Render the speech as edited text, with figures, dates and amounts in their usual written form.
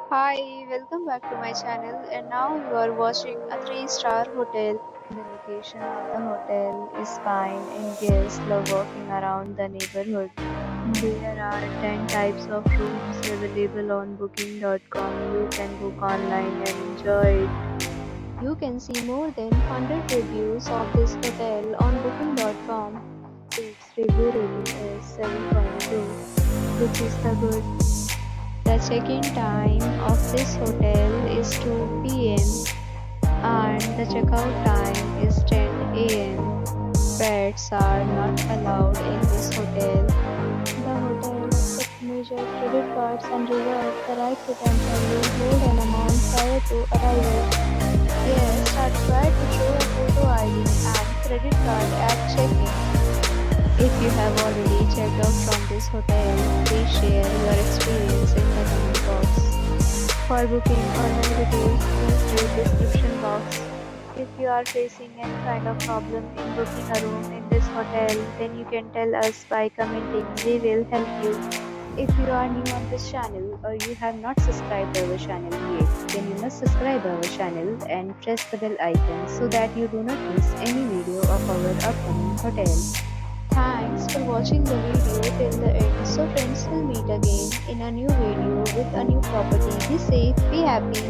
Hi, welcome back to my channel. And now you are watching a 3-star hotel. The location of the hotel is fine and guests love walking around the neighborhood. There are 10 types of rooms available on booking.com. You can book online and enjoy it. You can see more than 100 reviews of this hotel on booking.com. Its review rating is 7.2, which is the good. The check-in time of this hotel is 2 p.m. and the checkout time is 10 a.m. Pets are not allowed in this hotel. The hotel accepts major credit cards and reserves the right to temporarily hold an amount prior to arrival. Guests are required to show a photo ID and credit card at check-in. If you have already checked out from this hotel, please share your experience in the comment box. For booking or more details, please read description box. If you are facing any kind of problem in booking a room in this hotel, then you can tell us by commenting. We will help you. If you are new on this channel or you have not subscribed our channel yet, then you must subscribe our channel and press the bell icon so that you do not miss any video of our upcoming hotel. Thanks for watching the video till the end. So friends, will meet again in a new video with a new property. Be safe, be happy.